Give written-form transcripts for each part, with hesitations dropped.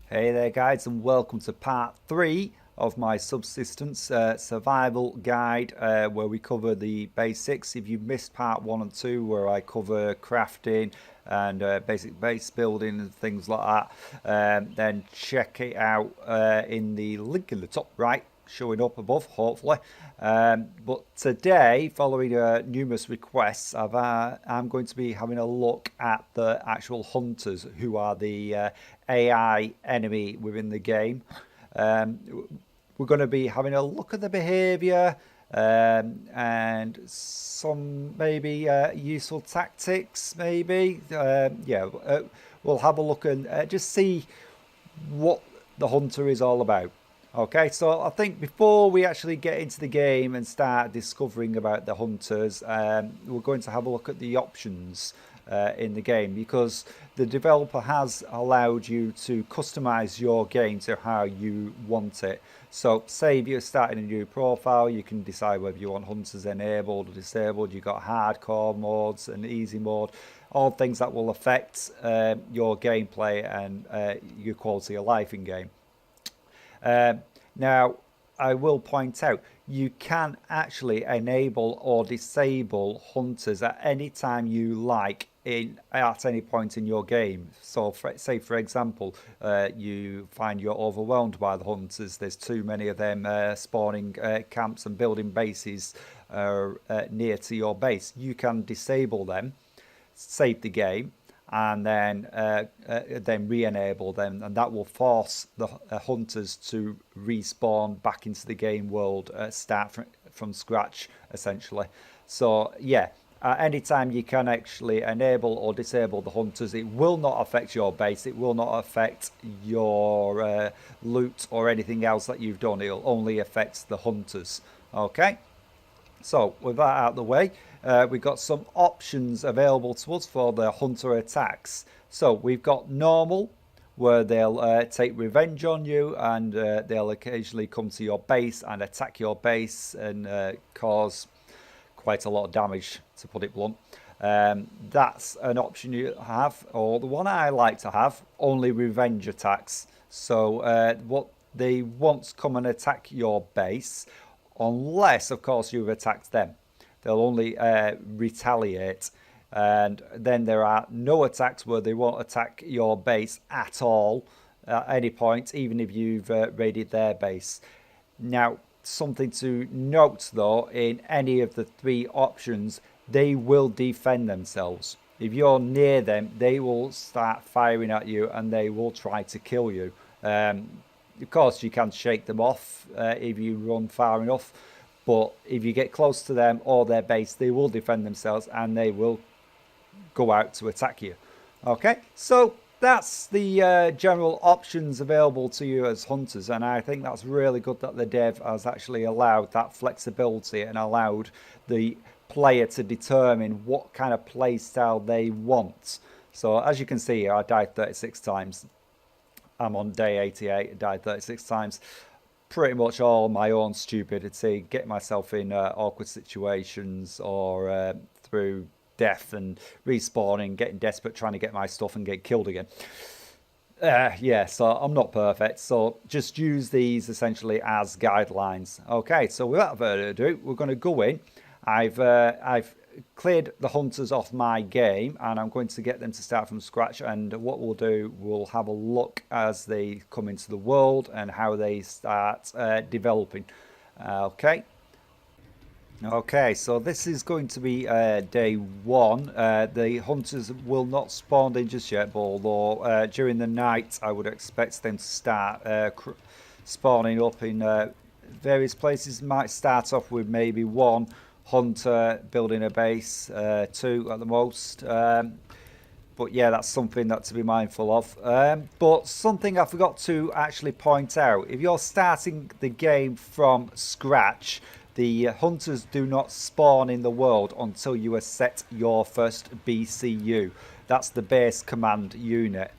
Hey there guys, and welcome to part 3 of my Subsistence survival guide, where we cover the basics. If you've missed part 1 and 2 where I cover crafting and basic base building and things like that, then check it out in the link in the top right, showing up above hopefully. But today, following numerous requests, I'm going to be having a look at the actual hunters, who are the AI enemy within the game. Um, we're going to be having a look at the behavior, and some maybe useful tactics, maybe. We'll have a look and just see what the hunter is all about. Okay, so I think before we actually get into the game and start discovering about the hunters, we're going to have a look at the options in the game, because the developer has allowed you to customize your game to how you want it. So say if you're starting a new profile, you can decide whether you want hunters enabled or disabled. You've got hardcore modes and easy mode, all things that will affect your gameplay and your quality of life in game. Now, I will point out, you can actually enable or disable hunters at any time you like at any point in your game. So say for example, you find you're overwhelmed by the hunters, there's too many of them spawning camps and building bases near to your base. You can disable them, save the game, and then re-enable them, and that will force the hunters to respawn back into the game world, start from scratch essentially. So yeah, anytime you can actually enable or disable the hunters, it will not affect your base, it will not affect your loot or anything else that you've done. It'll only affect the hunters. Okay, so with that out of the way, we've got some options available to us for the hunter attacks. So we've got normal, where they'll take revenge on you, and they'll occasionally come to your base and attack your base and cause quite a lot of damage, to put it blunt. That's an option you have, or the one I like to have, only revenge attacks. So what they won't come and attack your base, unless of course you've attacked them. They'll only retaliate, and then there are no attacks where they won't attack your base at all at any point, even if you've raided their base. Now, something to note though, in any of the three options, they will defend themselves. If you're near them, they will start firing at you and they will try to kill you. Of course, you can shake them off if you run far enough, but if you get close to them or their base, they will defend themselves and they will go out to attack you. Okay, so that's the general options available to you as hunters, and I think that's really good that the dev has actually allowed that flexibility and allowed the player to determine what kind of play style they want. So as you can see here, I died 36 times. I'm on day 88, I died 36 times. Pretty much all my own stupidity, get myself in awkward situations, or through death and respawning, getting desperate, trying to get my stuff and get killed again. Yeah, so I'm not perfect, so just use these essentially as guidelines. Okay, so without further ado, we're going to go in. I've cleared the hunters off my game, and I'm going to get them to start from scratch, and what we'll do, we'll have a look as they come into the world and how they start developing. Okay, so this is going to be day 1. The hunters will not spawn in just yet, but although during the night I would expect them to start spawning up in various places. Might start off with maybe 1 hunter building a base, 2 at the most. But yeah, that's something that to be mindful of. But something I forgot to actually point out, if you're starting the game from scratch, the hunters do not spawn in the world until you have set your first BCU. That's the base command unit,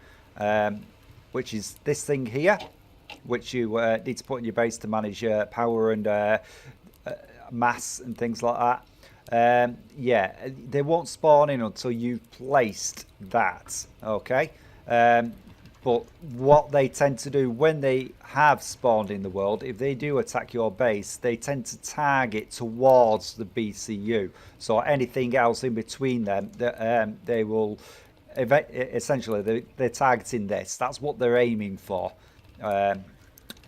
which is this thing here, which you need to put in your base to manage power and mass and things like that. Yeah, they won't spawn in until you've placed that. Okay, but But what they tend to do when they have spawned in the world, if they do attack your base, they tend to target towards the BCU. So anything else in between them, they will essentially they're targeting this. That's what they're aiming for.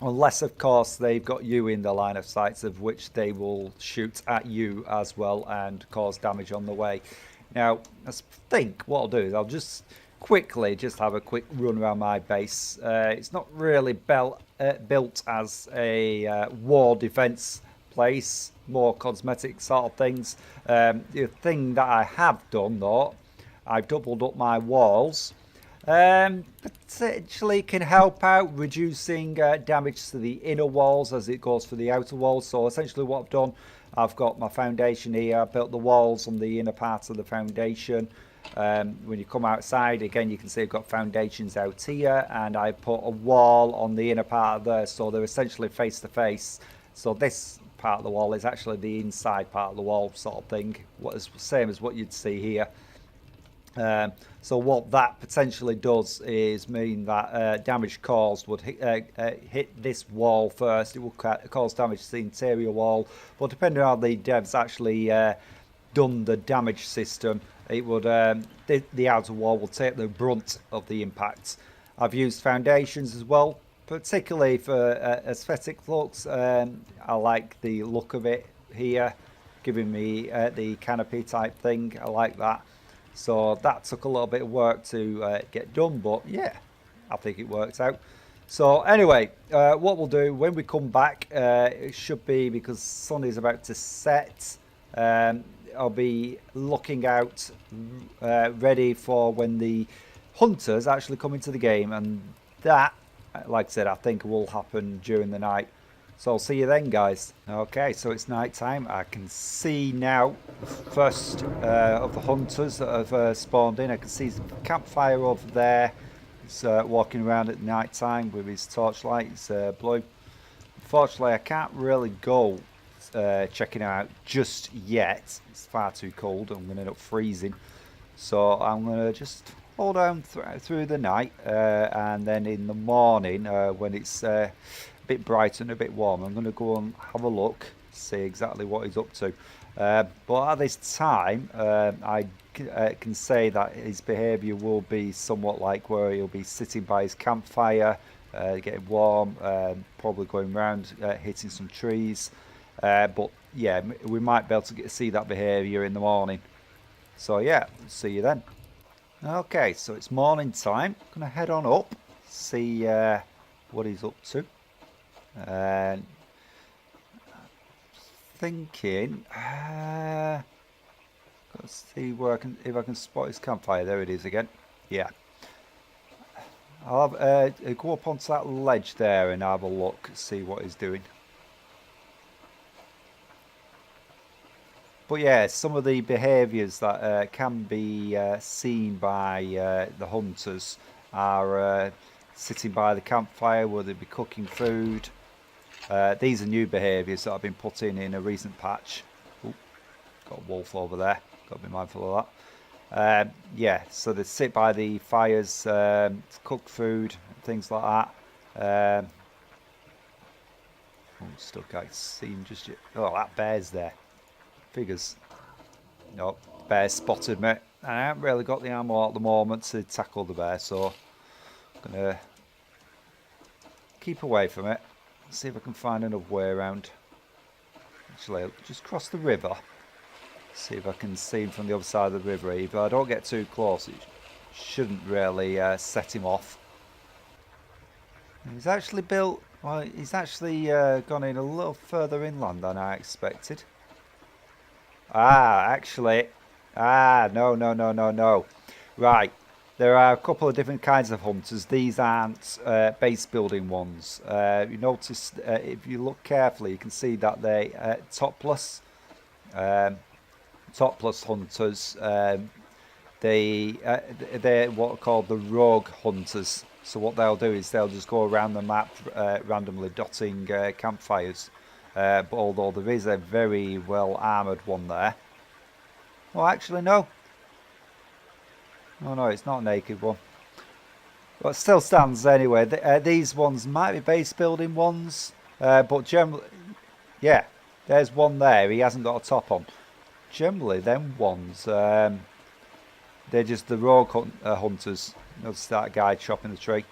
Unless, of course, they've got you in the line of sight, of which they will shoot at you as well and cause damage on the way. Now, I think what I'll do is I'll just quickly have a quick run around my base. It's not really built as a war defense place, more cosmetic sort of things. The thing that I have done, though, I've doubled up my walls. Potentially can help out reducing damage to the inner walls as it goes for the outer walls. So essentially what I've done, I've got my foundation here. I've built the walls on the inner part of the foundation. When you come outside, again, you can see I've got foundations out here, and I put a wall on the inner part of there, so they're essentially face to face. So this part of the wall is actually the inside part of the wall sort of thing, same as what you'd see here. So what that potentially does is mean that damage caused would hit this wall first. It will cause damage to the interior wall, but depending on how the devs actually done the damage system, it would the outer wall will take the brunt of the impacts. I've used foundations as well, particularly for aesthetic looks. I like the look of it here, giving me the canopy type thing. I like that. So that took a little bit of work to get done, but yeah, I think it worked out. So anyway, what we'll do when we come back, it should be, because the sun is about to set, I'll be looking out ready for when the hunters actually come into the game, and that, like I said, I think will happen during the night. So I'll see you then, guys. Okay, so it's night time. I can see now the first of the hunters that have spawned in. I can see the campfire over there. He's walking around at night time with his torchlight. It's blue. Unfortunately, I can't really go checking it out just yet. It's far too cold. I'm going to end up freezing. So I'm going to just hold on through the night, and then in the morning, when it's bit bright and a bit warm, I'm going to go and have a look, see exactly what he's up to. But at this time, I can say that his behaviour will be somewhat like where he'll be sitting by his campfire, getting warm, probably going around, hitting some trees. But yeah, we might be able to see that behaviour in the morning. So yeah, see you then. Okay, so it's morning time. I'm going to head on up, see what he's up to. And thinking, let's see where if I can spot his campfire. There it is again. Yeah, I'll have, go up onto that ledge there and have a look, see what he's doing. But yeah, some of the behaviours that can be seen by the hunters are sitting by the campfire, where they'll be cooking food. These are new behaviours that have been put in a recent patch. Ooh, got a wolf over there, got to be mindful of that. Yeah, so they sit by the fires, cook food, things like that. Oh, still can't see him just yet. Oh, that bear's there. Figures. No, bear spotted me. I haven't really got the ammo at the moment to tackle the bear, so I'm going to keep away from it. See if I can find another way around. Actually, I'll just cross the river. See if I can see him from the other side of the river. If I don't get too close, it shouldn't really set him off. He's actually built. Well, he's actually gone in a little further inland than I expected. Actually. No. Right. There are a couple of different kinds of hunters. These aren't base building ones. You notice, if you look carefully, you can see that they topless hunters. They're what are called the rogue hunters. So what they'll do is they'll just go around the map randomly dotting campfires. But although there is a very well armoured one there. Oh, actually no. Oh no, it's not a naked one. But it still stands anyway. These ones might be base building ones, but generally, yeah, there's one there. He hasn't got a top on. Generally, them ones, they're just the rogue hunters. Notice that guy chopping the tree.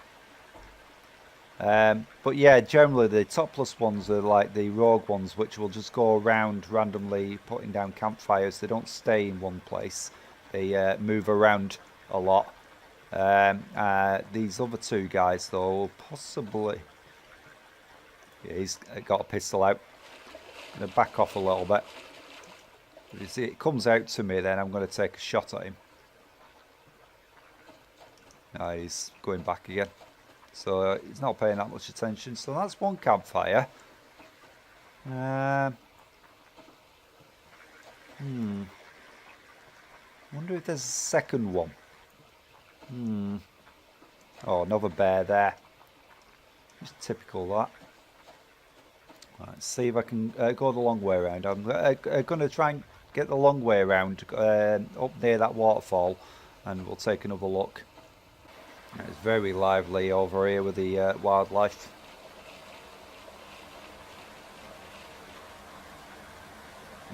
But yeah, generally the topless ones are like the rogue ones, which will just go around randomly putting down campfires. They don't stay in one place. They move around a lot. These other two guys, though, possibly... Yeah, he's got a pistol out. I'm going to back off a little bit. You see, it comes out to me, then I'm going to take a shot at him. No, he's going back again. So he's not paying that much attention. So that's one campfire. Wonder if there's a second one. Oh, another bear there. Just typical that. Right, let's see if I can go the long way around. I'm going to try and get the long way around up near that waterfall, and we'll take another look. It's very lively over here with the wildlife.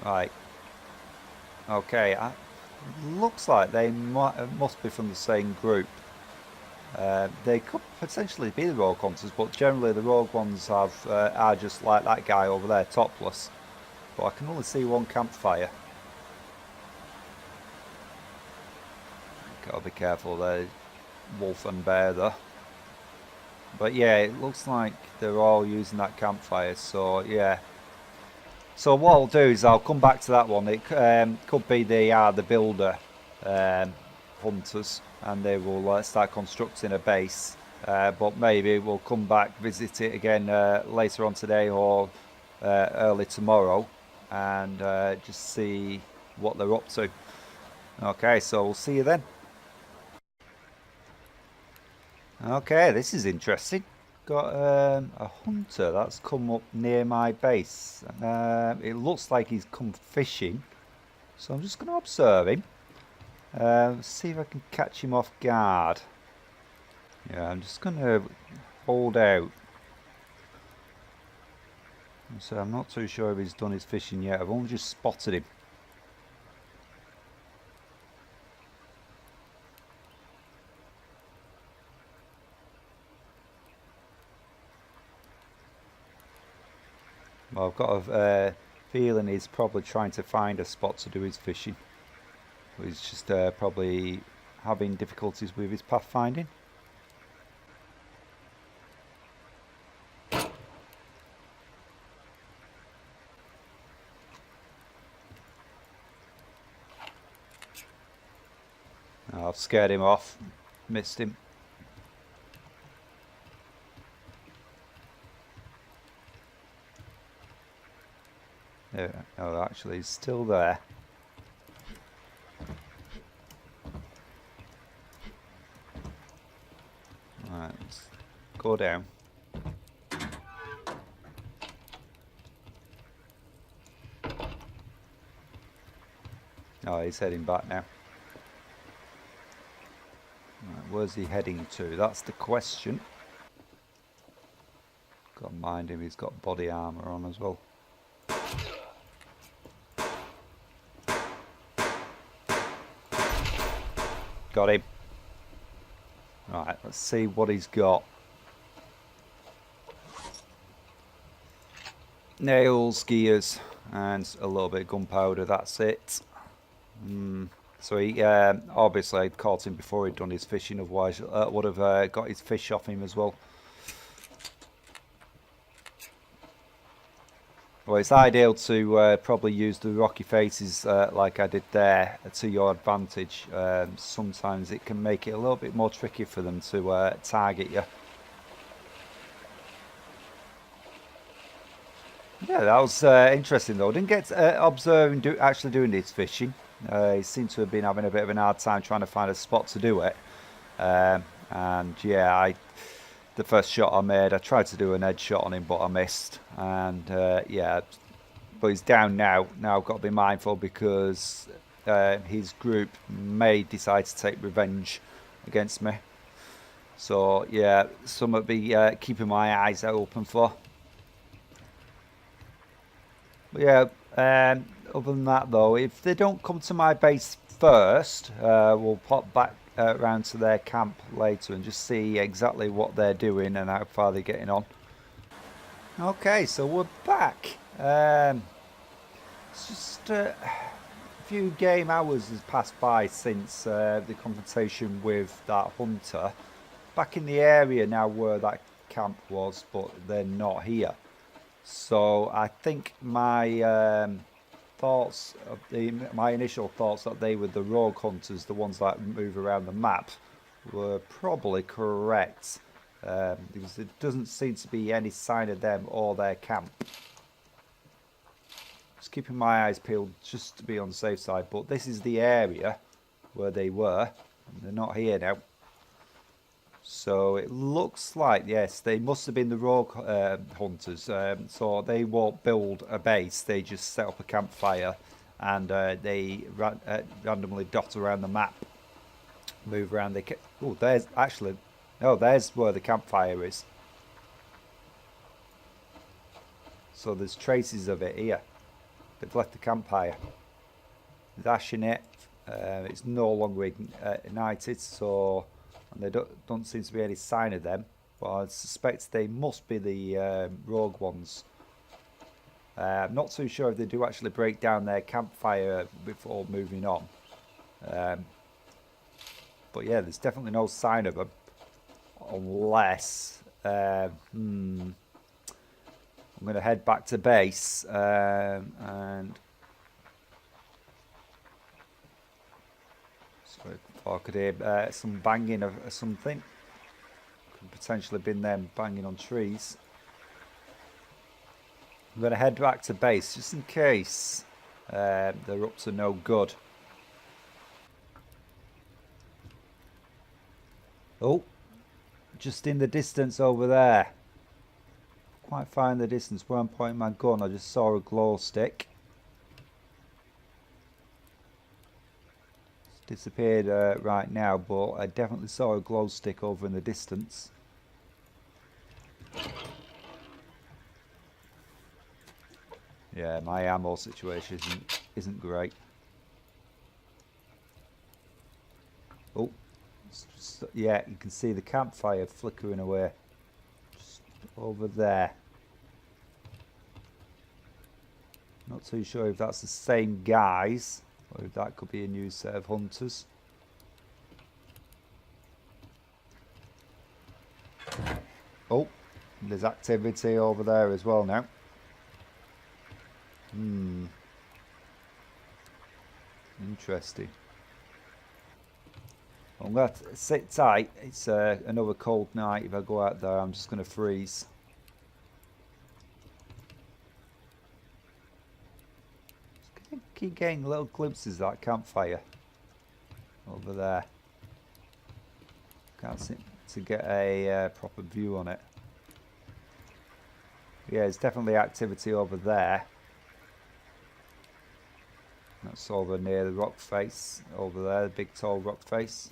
Right. Okay. Looks like they must be from the same group. They could potentially be the rogue hunters, but generally the rogue ones are just like that guy over there, topless. But I can only see one campfire. Gotta be careful there. Wolf and bear though. But yeah, it looks like they're all using that campfire, so yeah. So what I'll do is I'll come back to that one. It could be they are the builder hunters, and they will start constructing a base, but maybe we'll come back, visit it again later on today or early tomorrow, and just see what they're up to. Okay, so we'll see you then. Okay, this is interesting. Got a hunter that's come up near my base. It looks like he's come fishing, so I'm just going to observe him. See if I can catch him off guard. Yeah, I'm just going to hold out. So I'm not too sure if he's done his fishing yet. I've only just spotted him. Well, I've got a feeling he's probably trying to find a spot to do his fishing. He's just probably having difficulties with his pathfinding. Oh, I've scared him off, missed him. Yeah, oh, actually, he's still there. Right, let's go down. Oh, he's heading back now. Right, where's he heading to? That's the question. Got to mind him, he's got body armour on as well. Got him. Right, let's see what he's got. Nails, gears, and a little bit of gunpowder, that's it. So he obviously I'd caught him before he'd done his fishing, otherwise would have got his fish off him as well. Well, it's ideal to probably use the rocky faces like I did there to your advantage. Sometimes it can make it a little bit more tricky for them to target you. Yeah, that was interesting though. I didn't get to observe him actually doing this fishing. He seemed to have been having a bit of an hard time trying to find a spot to do it. And yeah, the first shot I made, I tried to do an edge shot on him, but I missed. And yeah, but he's down now. Now I've got to be mindful because his group may decide to take revenge against me. So yeah, some would be keeping my eyes open for. But yeah, other than that though, if they don't come to my base first, we'll pop back round to their camp later and just see exactly what they're doing and how far they're getting on. Okay, so we're back. It's just a few game hours has passed by since the confrontation with that hunter. Back in the area now where that camp was, but they're not here. So I think my my initial thoughts that they were the rogue hunters, the ones that move around the map, were probably correct. Because there doesn't seem to be any sign of them or their camp. Just keeping my eyes peeled just to be on the safe side, but this is the area where they were. They're not here now. So it looks like, yes, they must have been the rogue hunters. So they won't build a base, they just set up a campfire and they randomly dot around the map, move around. Oh, there's actually, oh, there's where the campfire is. So there's traces of it here. They've left the campfire. Dashing it. It's no longer ignited, so and there don't seem to be any sign of them. But I suspect they must be the rogue ones. I'm not too sure if they do actually break down their campfire before moving on. But yeah, there's definitely no sign of them. Unless... I'm going to head back to base and... I could hear some banging of something. Could potentially have been them banging on trees. I'm going to head back to base just in case they're up to no good. Oh, just in the distance over there. Quite far in the distance where I'm pointing my gun, I just saw a glow stick. Disappeared right now, but I definitely saw a glow stick over in the distance. Yeah, my ammo situation isn't great. Oh, yeah, you can see the campfire flickering away just over there. Not too sure if that's the same guys or if that could be a new set of hunters. Oh, there's activity over there as well now. Interesting. I'm going to sit tight. It's another cold night. If I go out there, I'm just going to freeze. Keep getting little glimpses of that campfire over there. Can't seem to get a proper view on it. Yeah, there's definitely activity over there. That's over near the rock face over there, the big tall rock face.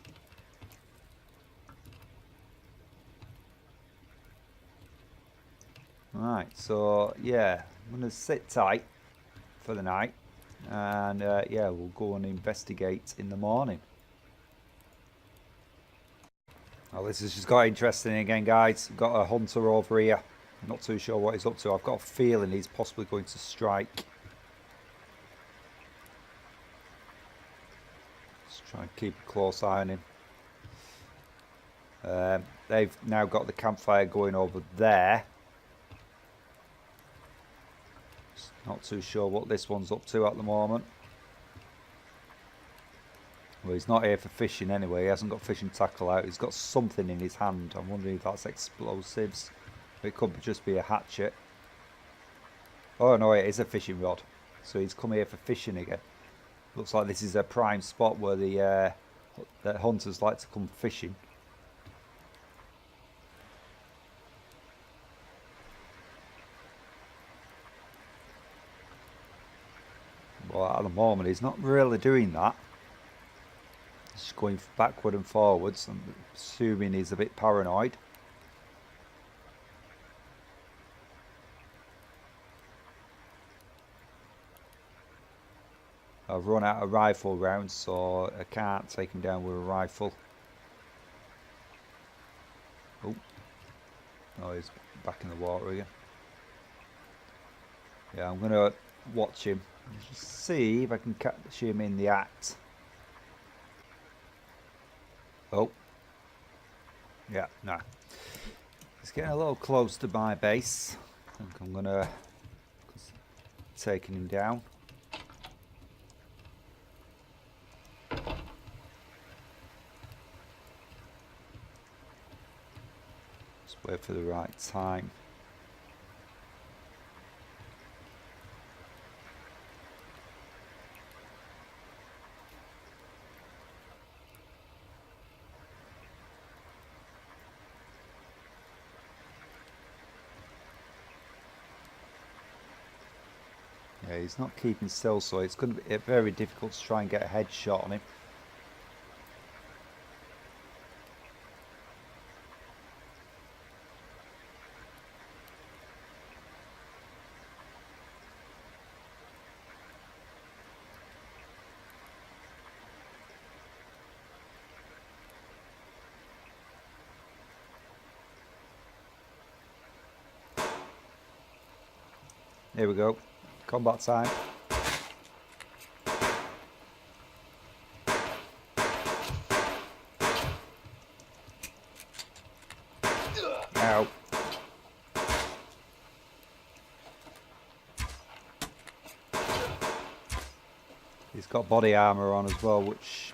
Right, so yeah, I'm going to sit tight for the night. And yeah, we'll go and investigate in the morning. Oh, this has just got interesting again, guys. We've got a hunter over here. I'm not too sure what he's up to. I've got a feeling he's possibly going to strike. Let's try and keep a close eye on him. They've now got the campfire going over there. Not too sure what this one's up to at the moment. Well, he's not here for fishing anyway. He hasn't got fishing tackle out. He's got something in his hand. I'm wondering if that's explosives. It could just be a hatchet. Oh no, it is a fishing rod. So he's come here for fishing again. Looks like this is a prime spot where the hunters like to come fishing. Well, at the moment he's not really doing that. He's Just going backward and forwards. I'm assuming he's a bit paranoid. I've run out of rifle rounds, so I can't take him down with a rifle. Oh, he's back in the water again. Yeah, I'm going to watch him. Just see if I can catch him in the act. Oh. Yeah, no. He's getting a little close to my base. I think I'm going to take him down. Just wait for the right time. Yeah, he's not keeping still, so it's going to be very difficult to try and get a headshot on him. Here we go. Combat time. Ow. He's got body armor on as well, which...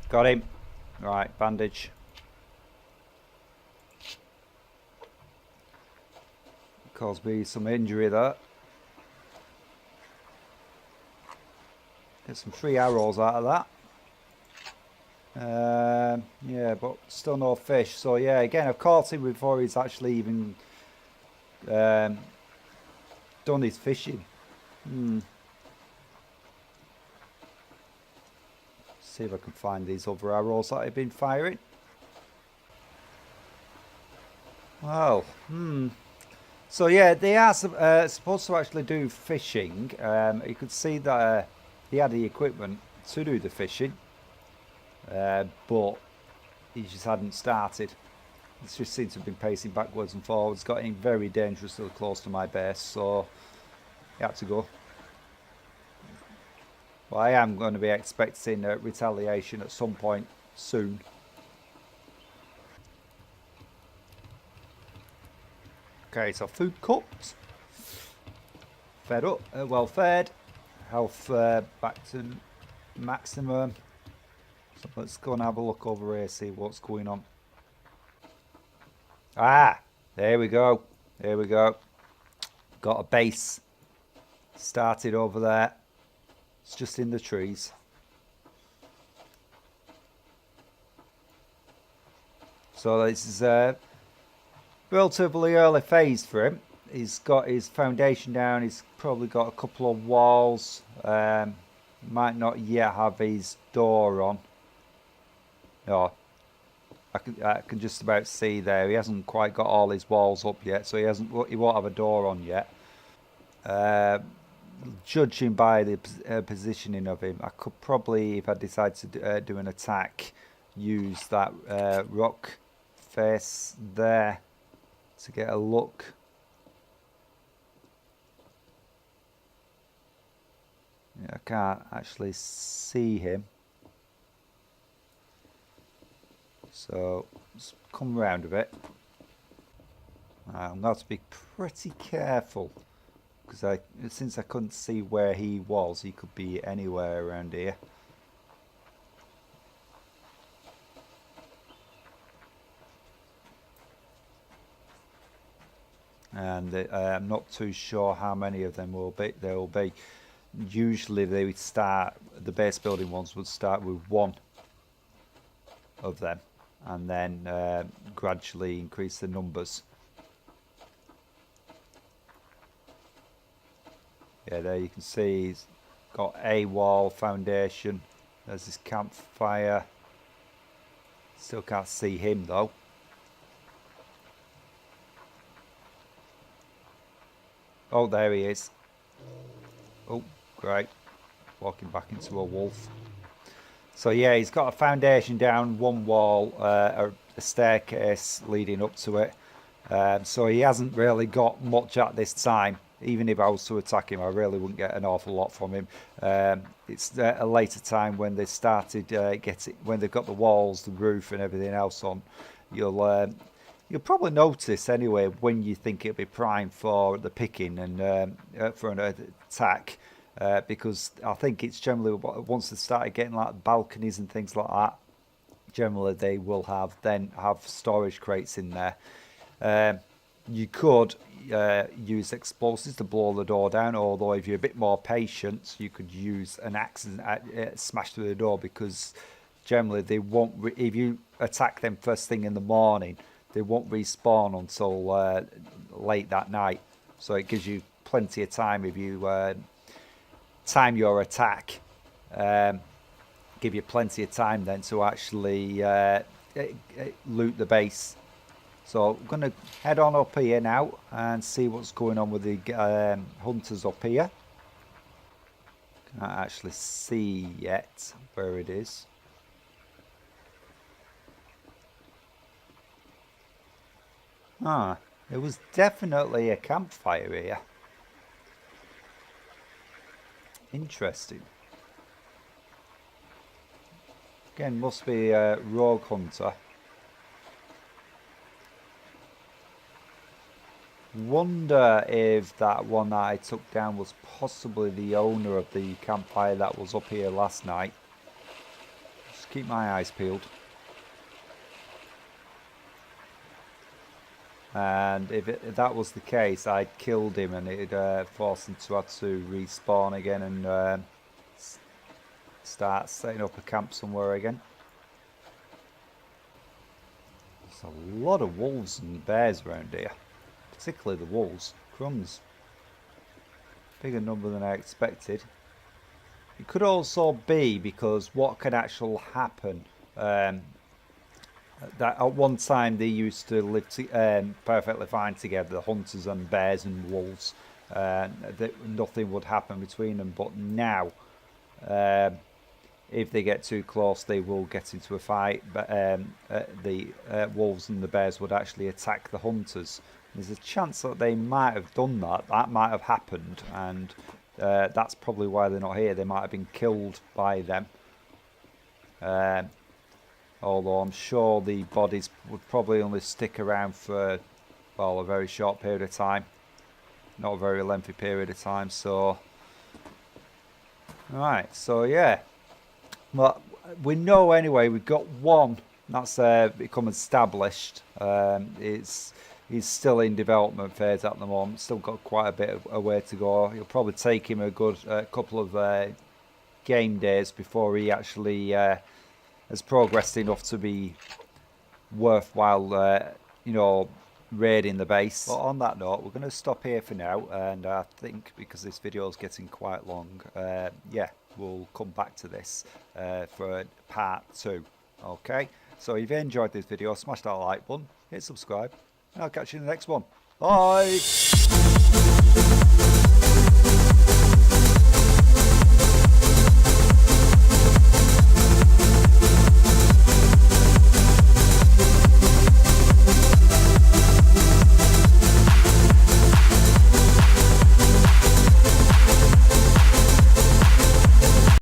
Got him. Right, bandage. Caused me some injury there. Get some free arrows out of that. Yeah, but still no fish. So yeah, again, I've caught him before he's actually even done his fishing. See if I can find these other arrows that I've been firing. Well, So yeah, they are supposed to actually do fishing. You could see that he had the equipment to do the fishing, but he just hadn't started. It just seems to have been pacing backwards and forwards, getting very dangerously close to my base, so he had to go. Well, I am going to be expecting retaliation at some point soon. Okay, so food cooked, fed up, well fed, health back to maximum. So let's go and have a look over here, see what's going on. Ah, there we go, there we go. Got a base started over there. It's just in the trees. So this is a relatively early phase for him. He's got his foundation down. He's probably got a couple of walls. Might not yet have his door on. No, I can just about see there. He hasn't quite got all his walls up yet, so he won't have a door on yet. Judging by the positioning of him, I could probably, if I decide to do an attack, use that rock face there to get a look. Yeah, I can't actually see him, so let's come round a bit. I'm going to have to be pretty careful, because since I couldn't see where he was, he could be anywhere around here. And I'm not too sure how many of them there will be. Usually they would start, the base building ones would start with one of them, and then gradually increase the numbers. Yeah, there you can see he's got a wall foundation. There's his campfire. Still can't see him though. Oh, there he is. Oh, great. Walking back into a wolf. So yeah, he's got a foundation down, one wall, a staircase leading up to it. So he hasn't really got much at this time. Even if I was to attack him, I really wouldn't get an awful lot from him. It's a later time when they started when they've got the walls, the roof, and everything else on. You'll probably notice anyway when you think it'll be primed for the picking and for an attack. Because I think it's generally once they started getting like balconies and things like that, generally they will have storage crates in there. You could use explosives to blow the door down, although if you're a bit more patient, you could use an axe and smash through the door, because generally they won't. If you attack them first thing in the morning, they won't respawn until late that night. So it gives you plenty of time if you time your attack. Give you plenty of time then to actually loot the base. So I'm going to head on up here now and see what's going on with the hunters up here. Can't actually see yet where it is. Ah, there was definitely a campfire here. Interesting. Again, must be a rogue hunter. Wonder if that one that I took down was possibly the owner of the campfire that was up here last night. Just keep my eyes peeled. And if that was the case, I'd killed him and it'd force him to have to respawn again and start setting up a camp somewhere again. There's a lot of wolves and bears around here, particularly the wolves. Crumbs. Bigger number than I expected. It could also be because what could actually happen, that at one time they used to live perfectly fine together, the hunters and bears and wolves. That nothing would happen between them, but now if they get too close they will get into a fight. But the wolves and the bears would actually attack the hunters. There's a chance that they might have done that might have happened, and that's probably why they're not here. They might have been killed by them. Although I'm sure the bodies would probably only stick around for, well, a very short period of time. Not a very lengthy period of time, so... Right, so yeah. Well, we know anyway, we've got one that's become established. He's still in development phase at the moment, still got quite a bit of a way to go. It'll probably take him a good couple of game days before he actually... has progressed enough to be worthwhile, raiding the base. But on that note, we're going to stop here for now, and I think because this video is getting quite long, yeah, we'll come back to this for part 2. Okay, so if you enjoyed this video, smash that like button, hit subscribe, and I'll catch you in the next one. Bye!